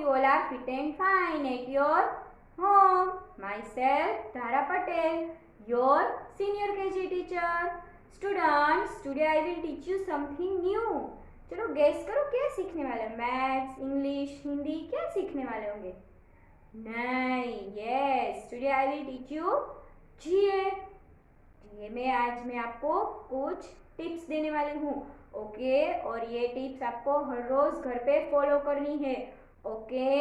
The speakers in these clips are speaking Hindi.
you all are fit and fine at your home. Myself, Dhara Patel, your senior KG teacher. Students, today I will teach you something new. चलो गेस करो क्या सीखने वाले हो? मैथ्स, इंग्लिश, हिंदी क्या सीखने वाले होंगे? नहीं, yes, today I will teach you GA. GA में आज मैं आपको कुछ टिप्स देने वाली हूँ, ओके? और ये टिप्स आपको हर रोज घर पे फॉलो करनी है, ओके?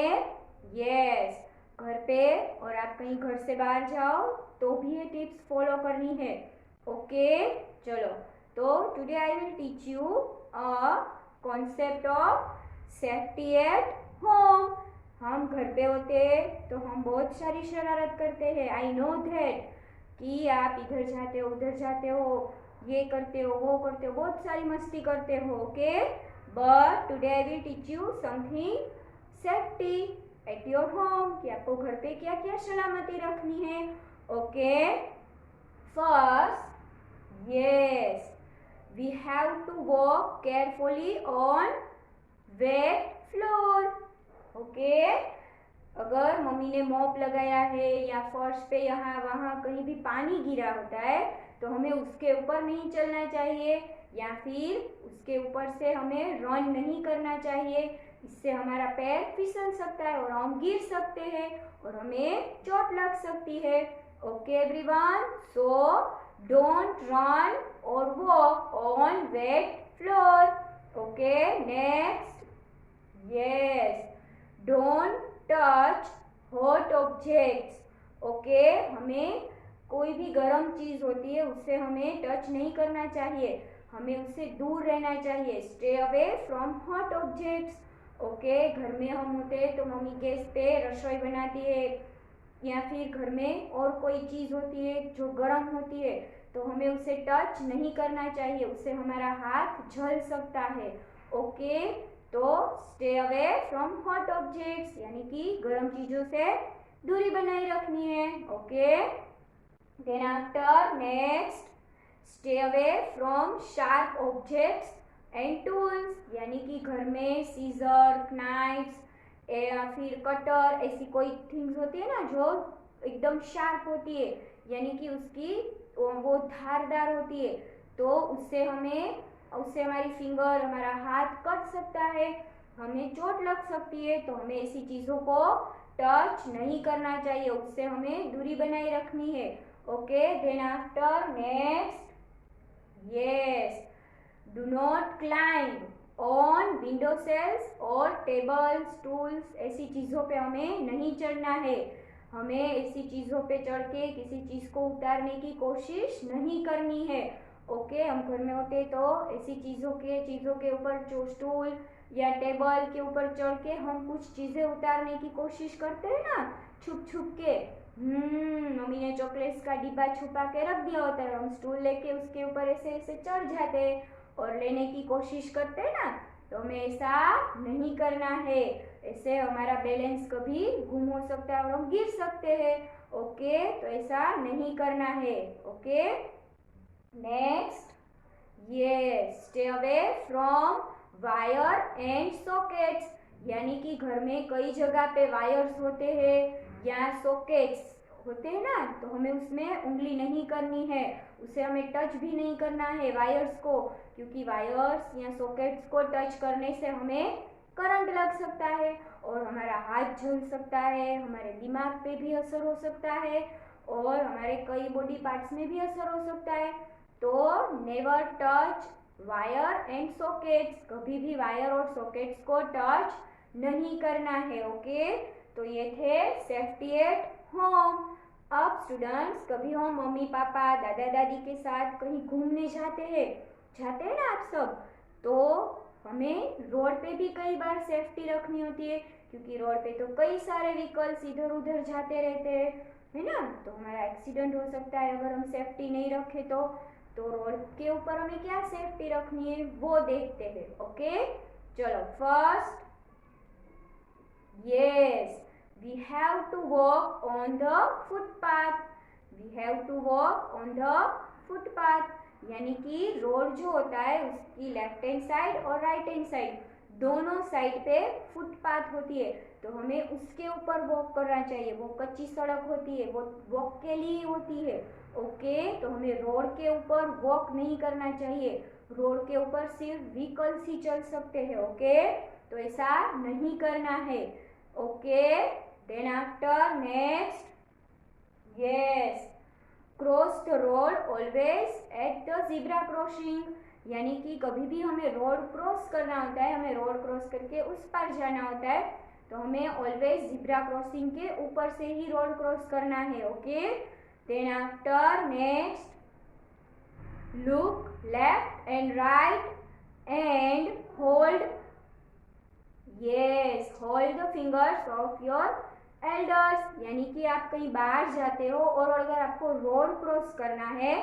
यस, घर पे और आप कहीं घर से बाहर जाओ तो भी ये टिप्स फॉलो करनी है, ओके? चलो, तो today I will teach you a concept of safety at home. हम घर पे होते हैं तो हम बहुत सारी शरारत करते हैं, आई नो दैट, कि आप इधर जाते हो उधर जाते हो, ये करते हो वो करते हो, बहुत सारी मस्ती करते हो, okay? But today I will teach you something safety at your home, कि आपको घर पे क्या क्या सलामती रखनी है, okay? First, yes, we have to walk carefully on wet floor, okay? अगर मम्मी ने मॉप लगाया है या फर्श पे यहाँ वहाँ कहीं भी पानी गिरा होता है तो हमें उसके ऊपर नहीं चलना चाहिए या फिर उसके ऊपर से हमें रन नहीं करना चाहिए। इससे हमारा पैर फिसल सकता है और हम गिर सकते हैं और हमें चोट लग सकती है, okay everyone? So don't run or walk on wet floor, okay? Next, yes, don't touch hot objects, okay? हमें कोई भी गर्म चीज होती है उससे हमें टच नहीं करना चाहिए, हमें उससे दूर रहना चाहिए। Stay away from hot objects, okay? घर में हम होते हैं तो मम्मी गैस पे रसोई बनाती है या फिर घर में और कोई चीज होती है जो गर्म होती है तो हमें उसे टच नहीं करना चाहिए, उससे हमारा हाथ जल सकता है, ओके? तो stay away from hot objects, यानी कि गर्म चीजों से दूरी बनाए रखनी है, okay? Then after next, stay away from sharp objects and tools, यानी कि घर में सीजर, नाइफ्स या फिर कटर, ऐसी कोई थिंग्स होती है ना जो एकदम शार्प होती है, यानी कि उसकी वो धारदार होती है, तो उससे हमारी फिंगर, हमारा हाथ कट सकता है, हमें चोट लग सकती है, तो हमें ऐसी चीजों को टच नहीं करना चाहिए, उससे हमें दूरी बनाए रखनी है, okay? Then after next, yes, do not climb on window sills और टेबल्स, टूल्स, ऐसी चीजों पे हमें नहीं चढ़ना है, हमें ऐसी चीजों पे चढ़ के किसी चीज को उतारने की कोशिश नहीं करनी है, ओके? हम घर में होते तो ऐसी चीजों के ऊपर जो स्टूल या टेबल के ऊपर चढ़ के हम कुछ चीजें उतारने की कोशिश करते हैं ना, छुप छुप के। मम्मी ने चॉकलेट्स का डिब्बा छुपा के रख दिया होता है, हम स्टूल लेके उसके ऊपर ऐसे ऐसे चढ़ जाते हैं और लेने की कोशिश करते हैं ना, तो हमें ऐसा नहीं करना है, ऐसे हमारा बैलेंस कभी गुम हो सकता है और हम गिर सकते हैं, ओके? तो ऐसा नहीं करना है, ओके? नेक्स्ट, ये stay away from wire and sockets, यानी कि घर में कई जगह पे वायर्स होते हैं या सॉकेट्स होते हैं ना, तो हमें उसमें उंगली नहीं करनी है, उसे हमें टच भी नहीं करना है वायर्स को, क्योंकि वायर्स या सॉकेट्स को टच करने से हमें करंट लग सकता है और हमारा हाथ जल सकता है, हमारे दिमाग पे भी असर हो सकता है और हमारे कई बॉडी पार्ट्स में भी असर हो सकता है, तो never touch wire and sockets, कभी भी वायर और सॉकेट्स को टच नहीं करना है, ओके? तो ये थे सेफ्टी एट होम। अब स्टूडेंट्स, कभी हम मम्मी पापा दादा दादी के साथ कहीं घूमने जाते हैं ना आप सब, तो हमें रोड पे भी कई बार सेफ्टी रखनी होती है, क्योंकि रोड पे तो कई सारे व्हीकल्स इधर उधर जाते रहते हैं, है ना? तो हमारा एक्सीडेंट हो सकता है अगर हम सेफ्टी नहीं रखें तो रोड के ऊपर हमें क्या सेफ्टी रखनी है वो देखते हैं, ओके? चलो, first, yes, we have to walk on the footpath, we have to walk on the footpath, यानी कि रोड जो होता है उसकी लेफ्ट हैंड साइड और राइट हैंड साइड दोनों साइड पे फुटपाथ होती है, तो हमें उसके ऊपर वॉक करना चाहिए। वो कच्ची सड़क होती है, वो वॉक के लिए होती है। ओके, तो हमें रोड के ऊपर वॉक नहीं करना चाहिए। रोड के ऊपर सिर्फ व्हीकल्स ही चल सकते हैं। ओके, तो ऐसा नहीं करना है। Okay, then after next, yes, cross the road always at the zebra crossing, यानी कि कभी भी हमें रोड क्रॉस करना होता है, हमें रोड क्रॉस करके उस पार जाना होता है, तो हमें ऑलवेज ज़ेब्रा क्रॉसिंग के ऊपर से ही रोड क्रॉस करना है। Okay, then after next, look left and right and hold, yes, hold the fingers of your elders, यानी कि आप कहीं बाहर जाते हो और अगर आपको रोड क्रॉस करना है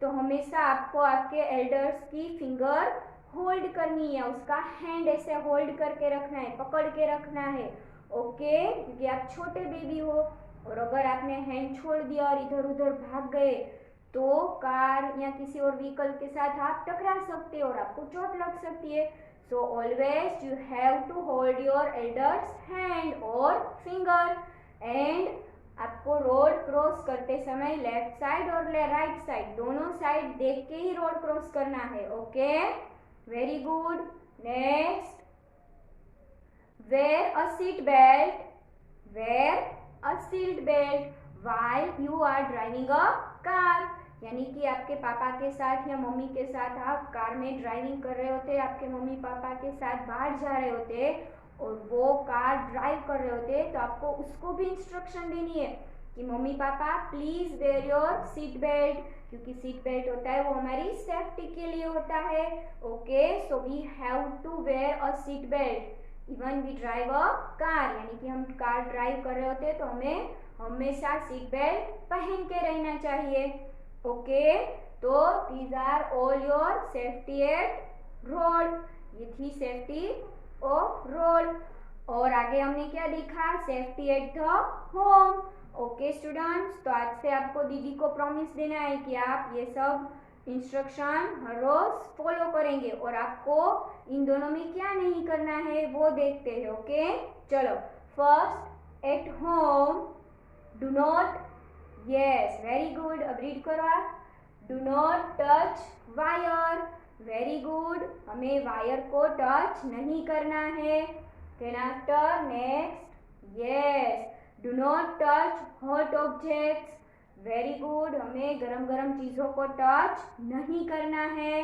तो हमेशा आपको आपके एल्डर्स की फिंगर होल्ड करनी है, उसका हैंड ऐसे होल्ड करके रखना है, पकड़ के रखना है। ओके, क्योंकि आप छोटे बेबी हो और अगर आपने हैंड छोड़ दिया और इधर उधर भाग गए तो कार या किसी और व्हीकल के साथ आप टकरा सकते हो और आपको चोट लग सकती है। So always you have to hold your elders hand or finger, and आपको रोड क्रॉस करते समय लेफ्ट साइड और राइट साइड दोनों साइड देख के ही रोड क्रॉस करना है। Okay, very good. Next, wear a seat belt, wear a seat belt while you are driving a car, यानी कि आपके पापा के साथ या मम्मी के साथ आप कार में ड्राइविंग कर रहे होते, आपके मम्मी पापा के साथ बाहर जा रहे होते और वो कार ड्राइव कर रहे होते, तो आपको उसको भी इंस्ट्रक्शन देनी है कि मम्मी पापा please wear your seat belt, क्योंकि सीट बेल्ट होता है वो हमारी सेफ्टी के लिए होता है। Okay, so we have to wear a seat belt even we drive a car, यानी कि हम कार ड्राइव कर रहे होते तो हमें हमेशा सीट बेल्ट पहन के रहना चाहिए। ओके, तो these are all your safety at road, ये थी सेफ्टी ऑफ रोड। और आगे हमने क्या देखा, safety at the home. Okay students, तो आज से आपको दीदी को प्रॉमिस देना है कि आप ये सब इंस्ट्रक्शन हर रोज फॉलो करेंगे और आपको इन दोनों में क्या नहीं करना है वो देखते हैं। ओके, चलो, first at home do not, yes, very good, अब रीड करो आप, do not touch wire, very good, हमें वायर को टच नहीं करना है। Then after next, yes, do not touch hot objects, very good, हमें गरम गरम चीज़ों को टच नहीं करना है।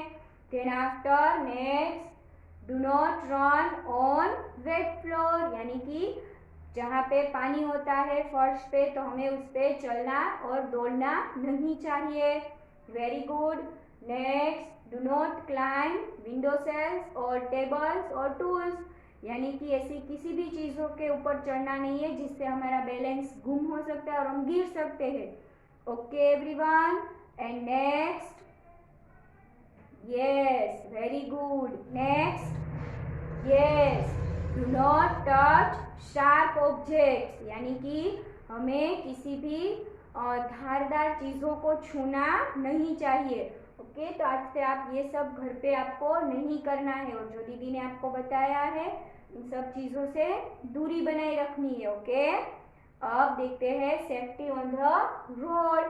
Then after next, do not run on wet floor, यानी कि जहाँ पे पानी होता है फर्श पे तो हमें उस पे चलना और दौड़ना नहीं चाहिए। Very good. Next, do not climb window sills और टेबल्स और टूल्स, यानी कि ऐसी किसी भी चीज़ों के ऊपर चढ़ना नहीं है जिससे हमारा बैलेंस गुम हो सकता है और हम गिर सकते हैं। Okay everyone, and next, yes, very good, next, yes, do not touch sharp objects, यानी कि हमें किसी भी धारदार चीज़ों को छूना नहीं चाहिए। ओके, तो आज से आप ये सब घर पे आपको नहीं करना है और जो दीदी ने आपको बताया है इन सब चीज़ों से दूरी बनाए रखनी है। ओके, अब देखते हैं safety on the road.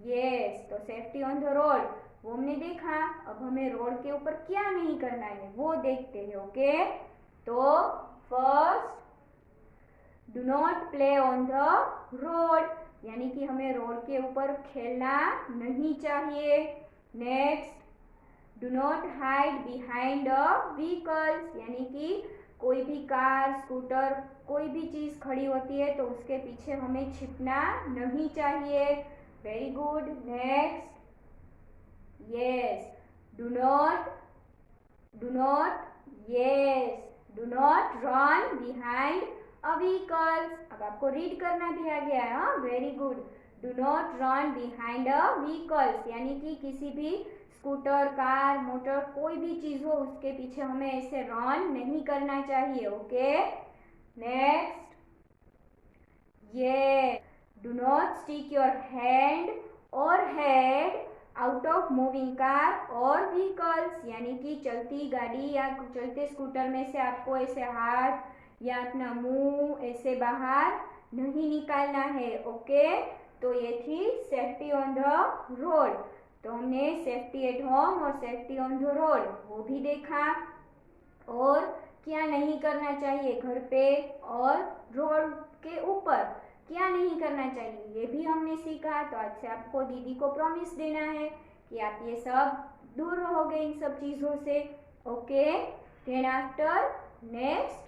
Yes, तो सेफ्टी ऑन द रोड वो हमने देखा, अब हमें रोड के ऊपर क्या नहीं करना है वो देखते हैं। ओके, तो first, do not play on the road, यानी कि हमें रोड के ऊपर खेलना नहीं चाहिए। Next, do not hide behind the vehicles, यानी कि कोई भी कार, स्कूटर, कोई भी चीज़ खड़ी होती है तो उसके पीछे हमें छिपना नहीं चाहिए। Very good. Next, yes, do not, yes, do not run behind a vehicles, अब आपको रीड करना भी आ गया है। हाँ, very good, do not run behind a vehicles, यानी कि किसी भी स्कूटर, कार, मोटर, कोई भी चीज़ हो उसके पीछे हमें ऐसे रन नहीं करना चाहिए। ओके, नेक्स्ट, ये, do not stick your hand और head out of moving car और व्हीकल्स, यानी कि चलती गाड़ी या चलते स्कूटर में से आपको ऐसे हाथ या अपना मुंह ऐसे बाहर नहीं निकालना है। ओके, तो ये थी सेफ्टी ऑन द रोड। तो हमने सेफ्टी एट होम और सेफ्टी ऑन द रोड वो भी देखा, और क्या नहीं करना चाहिए घर पे और रोड के ऊपर क्या नहीं करना चाहिए ये भी हमने सीखा। तो आज से आपको दीदी को प्रॉमिस देना है कि आप ये सब दूर रहोगे इन सब चीज़ों से। Okay, then after next,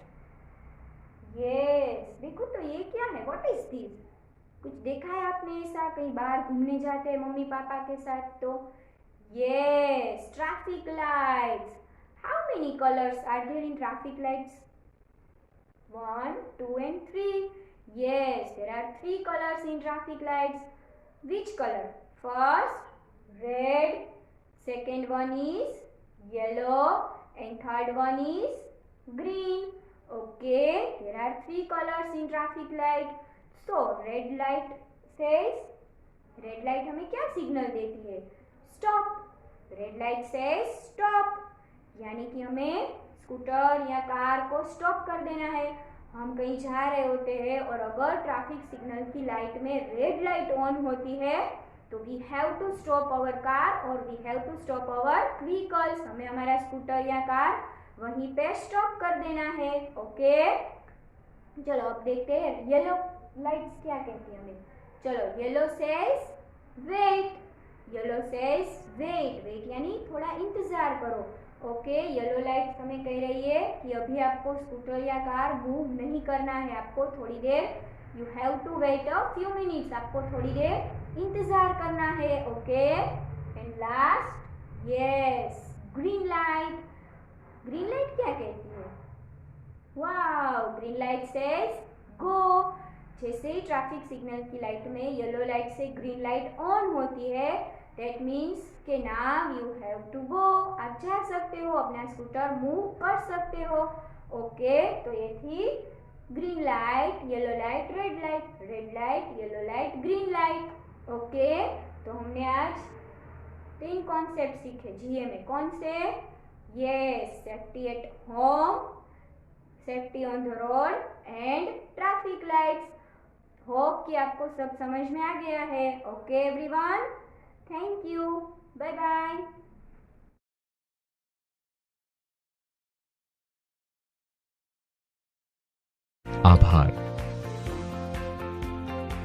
yes, देखो तो ये क्या है, व्हाट इज दिस? कुछ देखा है आपने ऐसा? कहीं बाहर घूमने जाते हैं मम्मी पापा के साथ तो yes, traffic lights. How many colours are there in traffic lights? 1, 2 and 3. Yes, there are 3 colors in traffic lights. Which color? First, red. Second one is yellow. And third one is green. Okay, there are 3 colors in traffic light. So, red light says, red light हमें क्या सिग्नल देती है? Stop. Red light says stop. यानी कि हमें स्कूटर या कार को स्टॉप कर देना है। हम कहीं जा रहे होते हैं और अगर ट्रैफिक सिग्नल की लाइट में रेड लाइट ऑन होती है तो we have to stop our car और we have to stop our vehicles. हमें हमारा स्कूटर या कार वहीं पे स्टॉप कर देना है। ओके, चलो अब देखते हैं येलो लाइट्स क्या कहती है हमें। चलो, yellow says wait. Yellow says wait. Wait यानी थोड़ा इंतजार करो। ओके, येलो लाइट हमें कह रही है कि अभी आपको स्कूटर या कार मूव नहीं करना है, आपको थोड़ी देर, you have to wait a few minutes, आपको थोड़ी देर इंतजार करना है। Okay, and last, yes, green light. Green light क्या कहती है? Wow, green light says go. जैसे ही ट्रैफिक सिग्नल की लाइट में येलो लाइट से ग्रीन लाइट ऑन होती है, दैट मीन्स के now you have to go, आप जा सकते हो, अपना स्कूटर मूव कर सकते हो। ओके, तो ये थी green light, yellow light, red light, red light, yellow light, green light. Okay, तो हमने आज 3 कॉन्सेप्ट सीखे जीए में। कौन से? Yes, safety at home, safety on the road and traffic lights. Hope कि आपको सब समझ में आ गया है। Okay everyone, thank you, bye bye. आभार।